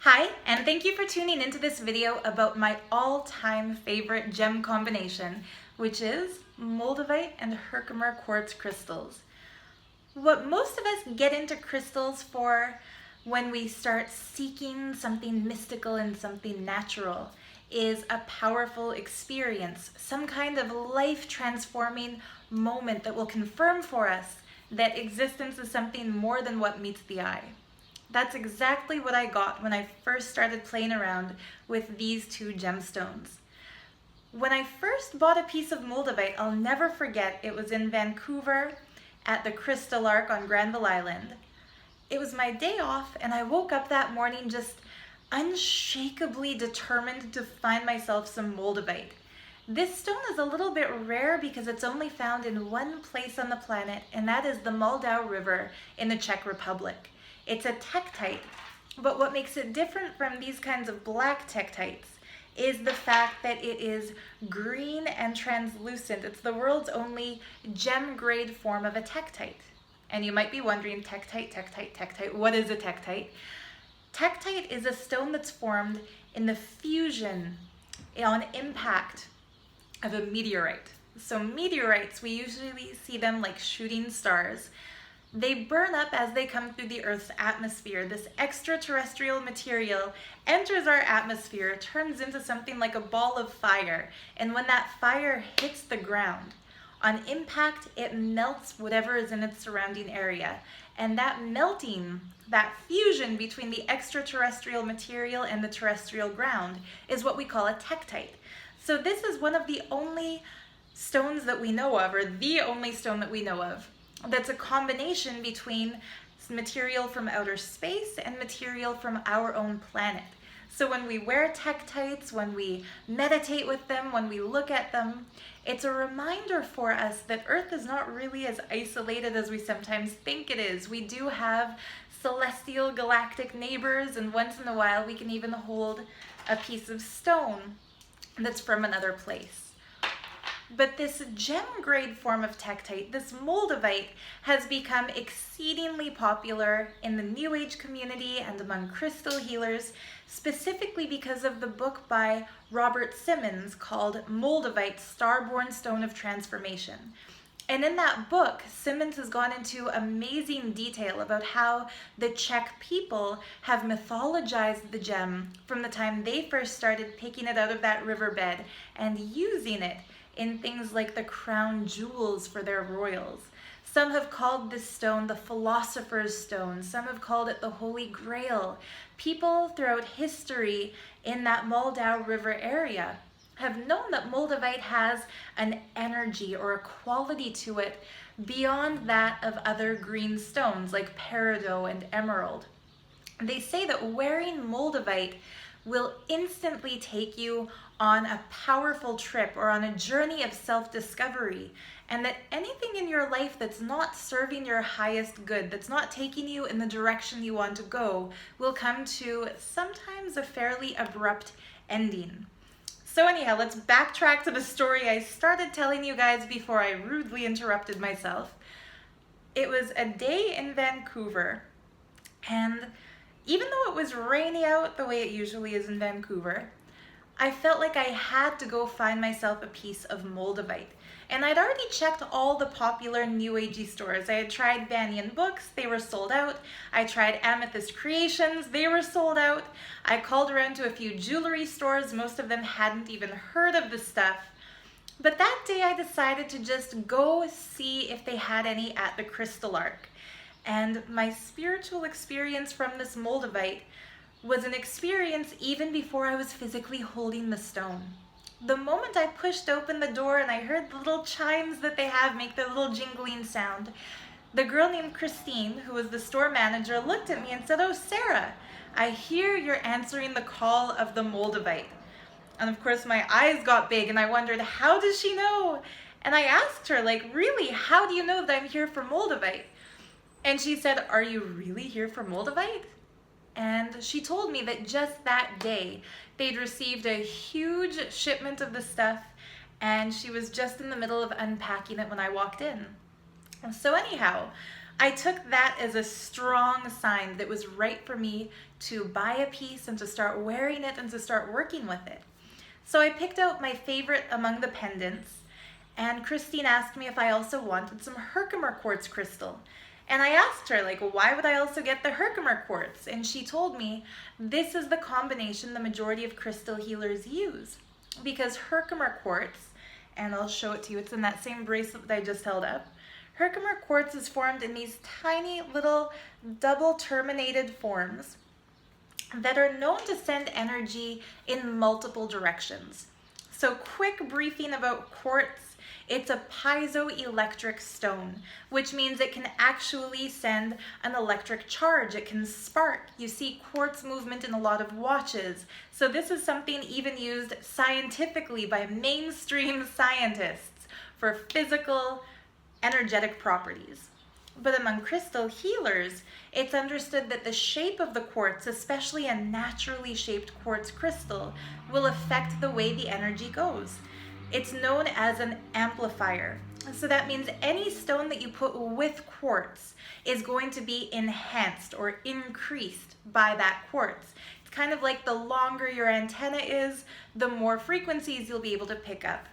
Hi, and thank you for tuning into this video about my all-time favorite gem combination, which is Moldavite and Herkimer Quartz crystals. What most of us get into crystals for when we start seeking something mystical and something natural is a powerful experience, some kind of life-transforming moment that will confirm for us that existence is something more than what meets the eye. That's exactly what I got when I first started playing around with these two gemstones. When I first bought a piece of Moldavite, I'll never forget, it was in Vancouver at the Crystal Arc on Granville Island. It was my day off and I woke up that morning just unshakably determined to find myself some Moldavite. This stone is a little bit rare because it's only found in one place on the planet, and that is the Moldau River in the Czech Republic. It's a Tektite, but what makes it different from these kinds of black Tektites is the fact that it is green and translucent. It's the world's only gem grade form of a Tektite. And you might be wondering, Tektite, what is a Tektite? Tektite is a stone that's formed in the fusion on impact of a meteorite. So meteorites, we usually see them like shooting stars. They burn up as they come through the Earth's atmosphere. This extraterrestrial material enters our atmosphere, turns into something like a ball of fire, and when that fire hits the ground, on impact, it melts whatever is in its surrounding area. And that melting, that fusion between the extraterrestrial material and the terrestrial ground is what we call a tektite. So this is one of the only stones that we know of, or the only stone that we know of, that's a combination between material from outer space and material from our own planet. So when we wear tektites, when we meditate with them, when we look at them, it's a reminder for us that Earth is not really as isolated as we sometimes think it is. We do have celestial galactic neighbors, and once in a while we can even hold a piece of stone that's from another place. But this gem grade form of Tektite, this Moldavite, has become exceedingly popular in the New Age community and among crystal healers, specifically because of the book by Robert Simmons called Moldavite, Starborn Stone of Transformation. And in that book, Simmons has gone into amazing detail about how the Czech people have mythologized the gem from the time they first started picking it out of that riverbed and using it in things like the crown jewels for their royals. Some have called this stone the philosopher's stone. Some have called it the Holy Grail. People throughout history in that Moldau River area have known that Moldavite has an energy or a quality to it beyond that of other green stones like peridot and emerald. They say that wearing Moldavite will instantly take you on a powerful trip or on a journey of self-discovery, and that anything in your life that's not serving your highest good, that's not taking you in the direction you want to go, will come to sometimes a fairly abrupt ending. So anyhow, let's backtrack to the story I started telling you guys before I rudely interrupted myself. It was a day in Vancouver, and even though it was rainy out the way it usually is in Vancouver, I felt like I had to go find myself a piece of Moldavite. And I'd already checked all the popular New Agey stores. I had tried Secondhand Books, they were sold out. I tried Amethyst Creations, they were sold out. I called around to a few jewelry stores, most of them hadn't even heard of the stuff. But that day I decided to just go see if they had any at the Crystal Arc. And my spiritual experience from this Moldavite was an experience even before I was physically holding the stone. The moment I pushed open the door and I heard the little chimes that they have make their little jingling sound, the girl named Christine, who was the store manager, looked at me and said, "Oh, Sarah, I hear you're answering the call of the Moldavite." And of course my eyes got big and I wondered, how does she know? And I asked her, like, really, how do you know that I'm here for Moldavite? And she said, "Are you really here for Moldavite?" And she told me that just that day, they'd received a huge shipment of the stuff, and she was just in the middle of unpacking it when I walked in. And so anyhow, I took that as a strong sign that it was right for me to buy a piece and to start wearing it and to start working with it. So I picked out my favorite among the pendants, and Christine asked me if I also wanted some Herkimer quartz crystal. And I asked her, like, why would I also get the Herkimer quartz? And she told me this is the combination the majority of crystal healers use. Because Herkimer quartz, and I'll show it to you, it's in that same bracelet that I just held up. Herkimer quartz is formed in these tiny little double terminated forms that are known to send energy in multiple directions. So quick briefing about quartz. It's a piezoelectric stone, which means it can actually send an electric charge. It can spark. You see quartz movement in a lot of watches. So this is something even used scientifically by mainstream scientists for physical, energetic properties. But among crystal healers, it's understood that the shape of the quartz, especially a naturally shaped quartz crystal, will affect the way the energy goes. It's known as an amplifier. So that means any stone that you put with quartz is going to be enhanced or increased by that quartz. It's kind of like the longer your antenna is, the more frequencies you'll be able to pick up.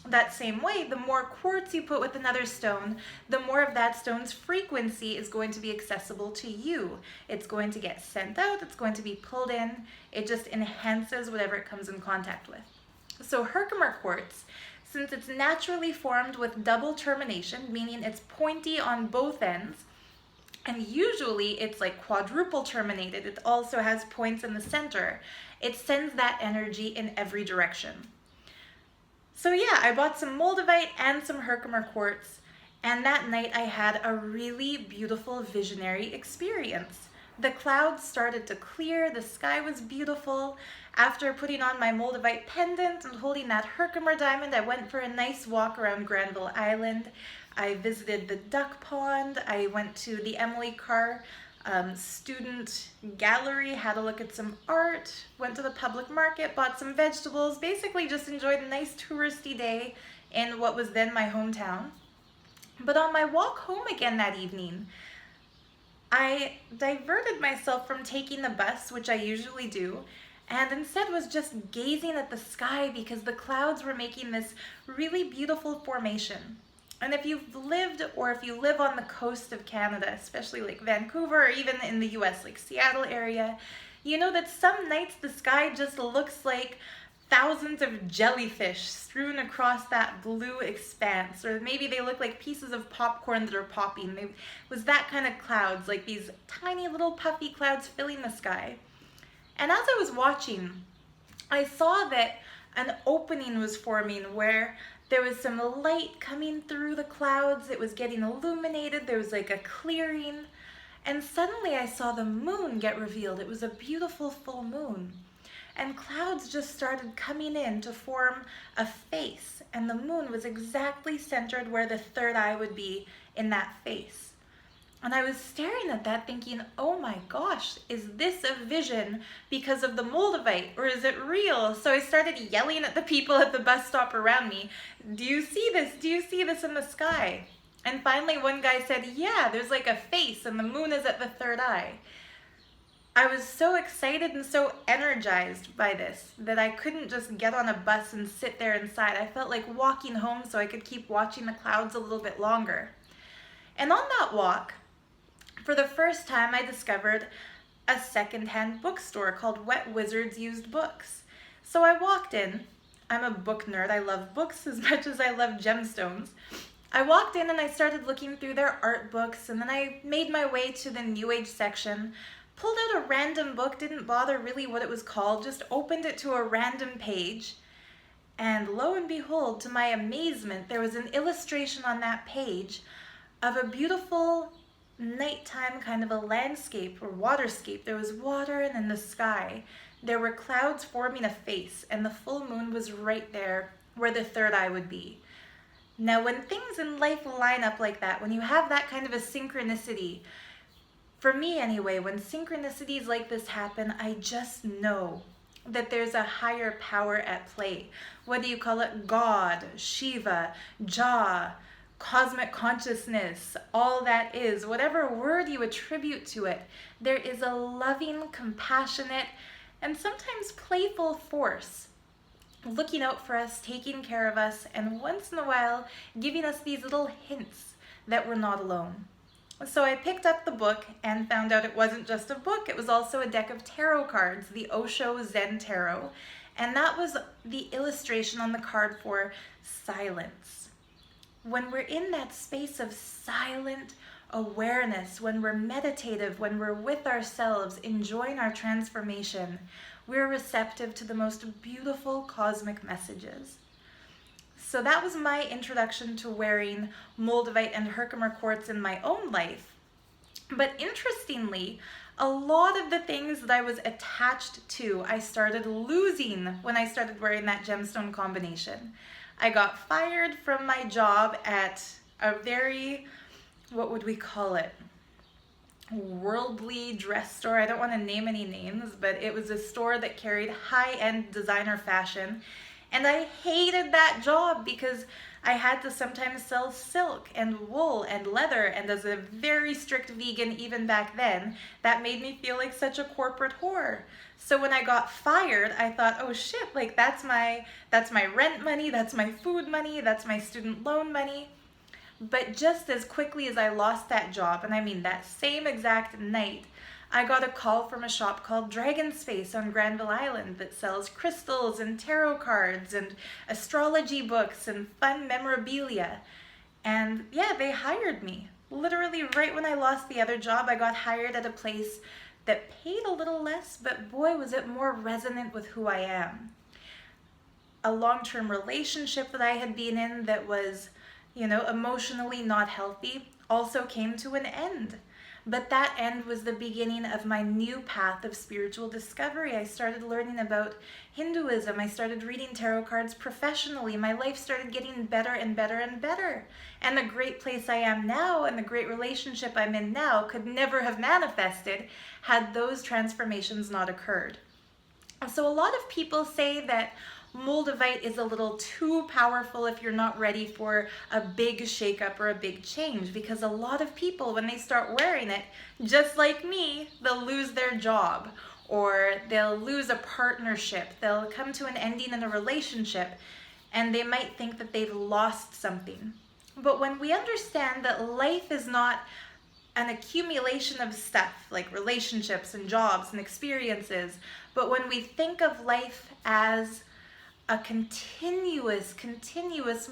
That same way, the more quartz you put with another stone, the more of that stone's frequency is going to be accessible to you. It's going to get sent out, it's going to be pulled in, it just enhances whatever it comes in contact with. So Herkimer quartz, since it's naturally formed with double termination, meaning it's pointy on both ends, and usually it's like quadruple terminated, it also has points in the center, it sends that energy in every direction. So yeah, I bought some Moldavite and some Herkimer quartz, and that night I had a really beautiful visionary experience. The clouds started to clear, the sky was beautiful. After putting on my Moldavite pendant and holding that Herkimer diamond, I went for a nice walk around Granville Island. I visited the duck pond, I went to the Emily Carr student gallery, had a look at some art, went to the public market, bought some vegetables, basically just enjoyed a nice touristy day in what was then my hometown. But on my walk home again that evening, I diverted myself from taking the bus, which I usually do, and instead was just gazing at the sky because the clouds were making this really beautiful formation. And if you've lived or if you live on the coast of Canada, especially like Vancouver or even in the US, like Seattle area, you know that some nights the sky just looks like thousands of jellyfish strewn across that blue expanse, or maybe they look like pieces of popcorn that are popping. It was that kind of clouds, like these tiny little puffy clouds filling the sky. And as I was watching, I saw that an opening was forming where there was some light coming through the clouds. It was getting illuminated. There was like a clearing. And suddenly I saw the moon get revealed. It was a beautiful full moon. And clouds just started coming in to form a face. And the moon was exactly centered where the third eye would be in that face. And I was staring at that thinking, oh my gosh, is this a vision because of the Moldavite, or is it real? So I started yelling at the people at the bus stop around me, do you see this? Do you see this in the sky? And finally one guy said, yeah, there's like a face and the moon is at the third eye. I was so excited and so energized by this that I couldn't just get on a bus and sit there inside. I felt like walking home so I could keep watching the clouds a little bit longer. And on that walk, for the first time, I discovered a secondhand bookstore called Wet Wizard's Used Books. So I walked in. I'm a book nerd. I love books as much as I love gemstones. I walked in and I started looking through their art books, and then I made my way to the New Age section, pulled out a random book, didn't bother really what it was called, just opened it to a random page, and lo and behold, to my amazement, there was an illustration on that page of a beautiful nighttime kind of a landscape or waterscape. There was water and in the sky there were clouds forming a face, and the full moon was right there where the third eye would be. Now when things in life line up like that, when you have that kind of a synchronicity, for me anyway, when synchronicities like this happen, I just know that there's a higher power at play. Whether you call it God, Shiva, Jah, cosmic consciousness, all that is, whatever word you attribute to it, there is a loving, compassionate, and sometimes playful force looking out for us, taking care of us, and once in a while giving us these little hints that we're not alone. So I picked up the book and found out it wasn't just a book, it was also a deck of tarot cards, the Osho Zen Tarot, and that was the illustration on the card for silence. When we're in that space of silent awareness, when we're meditative, when we're with ourselves, enjoying our transformation, we're receptive to the most beautiful cosmic messages. So that was my introduction to wearing Moldavite and Herkimer quartz in my own life. But interestingly, a lot of the things that I was attached to, I started losing when I started wearing that gemstone combination. I got fired from my job at a very, what would we call it? Worldly dress store. I don't want to name any names, but it was a store that carried high-end designer fashion. And I hated that job because I had to sometimes sell silk and wool and leather, and as a very strict vegan even back then, that made me feel like such a corporate whore. So when I got fired, I thought, oh shit, like that's my rent money, that's my food money, that's my student loan money. But just as quickly as I lost that job, and I mean that same exact night, I got a call from a shop called Dragon's Face on Granville Island that sells crystals and tarot cards and astrology books and fun memorabilia. And yeah, they hired me. Literally right when I lost the other job, I got hired at a place that paid a little less, but boy, was it more resonant with who I am. A long-term relationship that I had been in that was, emotionally not healthy also came to an end. But that end was the beginning of my new path of spiritual discovery. I started learning about Hinduism. I started reading tarot cards professionally. My life started getting better and better and better. And the great place I am now and the great relationship I'm in now could never have manifested had those transformations not occurred. So a lot of people say that Moldavite is a little too powerful if you're not ready for a big shakeup or a big change, because a lot of people, when they start wearing it, just like me, they'll lose their job or they'll lose a partnership. They'll come to an ending in a relationship and they might think that they've lost something. But when we understand that life is not an accumulation of stuff like relationships and jobs and experiences, but when we think of life as a continuous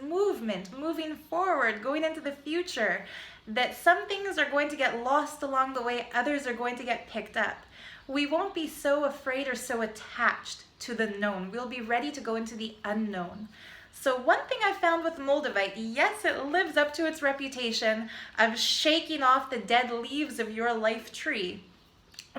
movement, moving forward, going into the future, that some things are going to get lost along the way, others are going to get picked up. We won't be so afraid or so attached to the known. We'll be ready to go into the unknown. So one thing I found with Moldavite, yes, it lives up to its reputation of shaking off the dead leaves of your life tree.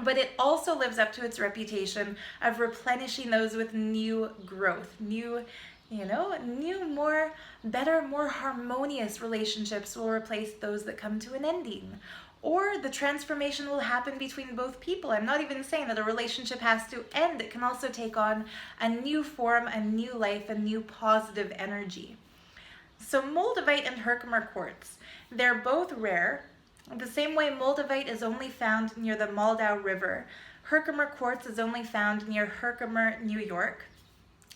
But it also lives up to its reputation of replenishing those with new growth, new, more, better, more harmonious relationships will replace those that come to an ending. Or the transformation will happen between both people. I'm not even saying that a relationship has to end. It can also take on a new form, a new life, a new positive energy. So Moldavite and Herkimer quartz, they're both rare. The same way Moldavite is only found near the Moldau River, Herkimer quartz is only found near Herkimer, New York.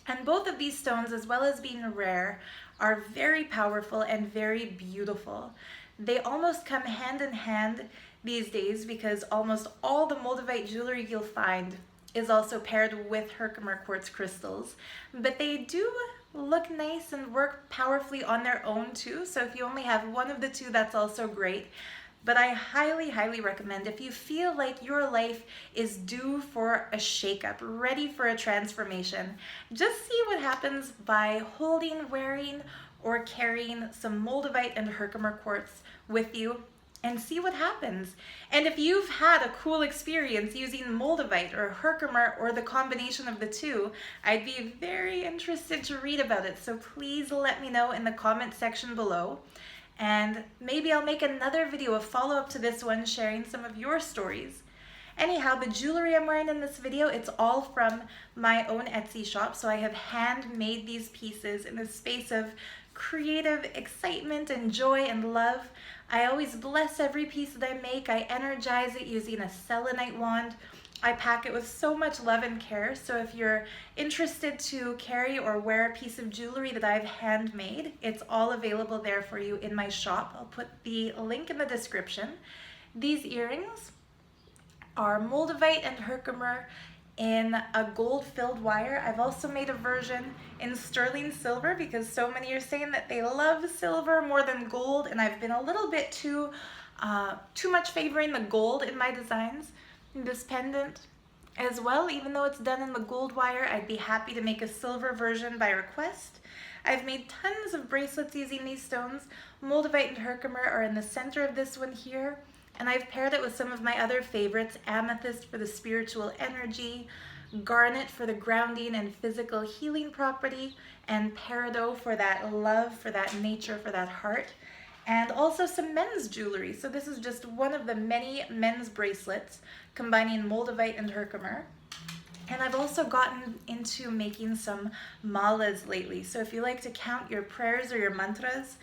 And both of these stones, as well as being rare, are very powerful and very beautiful. They almost come hand in hand these days because almost all the Moldavite jewelry you'll find is also paired with Herkimer quartz crystals. But they do look nice and work powerfully on their own too. So if you only have one of the two, that's also great. But I highly recommend, if you feel like your life is due for a shakeup, ready for a transformation, just see what happens by holding, wearing, or carrying some Moldavite and Herkimer quartz with you and see what happens. And if you've had a cool experience using Moldavite or Herkimer or the combination of the two, I'd be very interested to read about it. So please let me know in the comment section below. And maybe I'll make another video, a follow-up to this one, sharing some of your stories. Anyhow, the jewelry I'm wearing in this video, it's all from my own Etsy shop. So I have handmade these pieces in the space of creative excitement and joy and love. I always bless every piece that I make. I energize it using a selenite wand. I pack it with so much love and care. So if you're interested to carry or wear a piece of jewelry that I've handmade, it's all available there for you in my shop. I'll put the link in the description. These earrings are Moldavite and Herkimer in a gold-filled wire. I've also made a version in sterling silver because so many are saying that they love silver more than gold, and I've been a little bit too much favoring the gold in my designs. This pendant as well, even though it's done in the gold wire, I'd be happy to make a silver version by request. I've made tons of bracelets using these stones. Moldavite and Herkimer are in the center of this one here, and I've paired it with some of my other favorites: amethyst for the spiritual energy, garnet for the grounding and physical healing property, and peridot for that love, for that nature, for that heart. And also some men's jewelry. So this is just one of the many men's bracelets combining Moldavite and Herkimer. And I've also gotten into making some malas lately. So if you like to count your prayers or your mantras,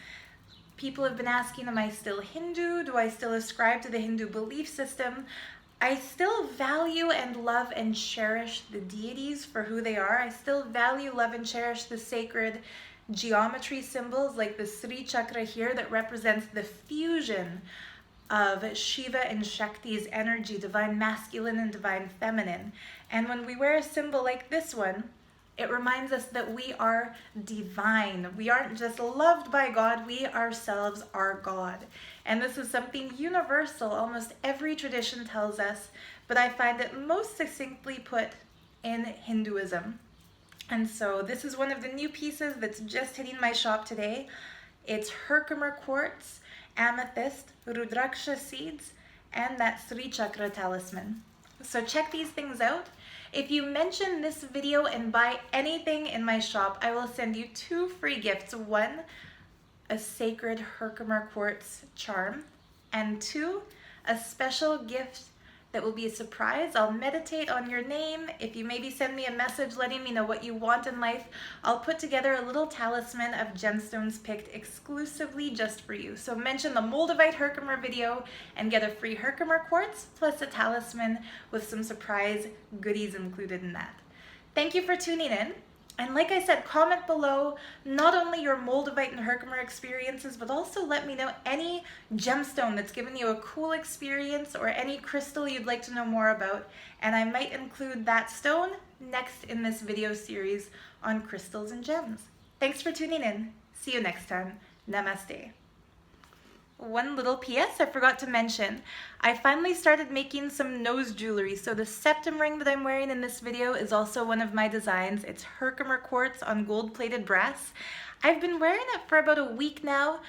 people have been asking, am I still Hindu? Do I still ascribe to the Hindu belief system? I still value and love and cherish the deities for who they are. I still value, love, and cherish the sacred geometry symbols like the Sri Chakra here that represents the fusion of Shiva and Shakti's energy, divine masculine and divine feminine. And when we wear a symbol like this one, it reminds us that we are divine. We aren't just loved by God, we ourselves are God. And this is something universal, almost every tradition tells us, but I find it most succinctly put in Hinduism. And so this is one of the new pieces that's just hitting my shop today. It's Herkimer Quartz, amethyst, rudraksha seeds, and that Sri Chakra talisman. So check these things out. If you mention this video and buy anything in my shop, I will send you 2 free gifts. 1, a sacred Herkimer Quartz charm, and 2, a special gift that will be a surprise. I'll meditate on your name. If you maybe send me a message letting me know what you want in life, I'll put together a little talisman of gemstones picked exclusively just for you. So mention the Moldavite Herkimer video and get a free Herkimer Quartz plus a talisman with some surprise goodies included in that. Thank you for tuning in. And like I said, comment below not only your Moldavite and Herkimer experiences, but also let me know any gemstone that's given you a cool experience or any crystal you'd like to know more about. And I might include that stone next in this video series on crystals and gems. Thanks for tuning in. See you next time. Namaste. One little PS I forgot to mention. I finally started making some nose jewelry. So the septum ring that I'm wearing in this video is also one of my designs. It's Herkimer Quartz on gold-plated brass. I've been wearing it for about a week now.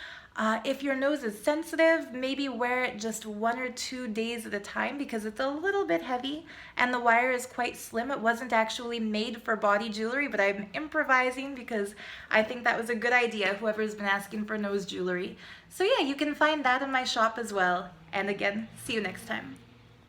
If your nose is sensitive, maybe wear it just 1 or 2 days at a time because it's a little bit heavy and the wire is quite slim. It wasn't actually made for body jewelry, but I'm improvising because I think that was a good idea, whoever's been asking for nose jewelry. So yeah, you can find that in my shop as well. And again, see you next time.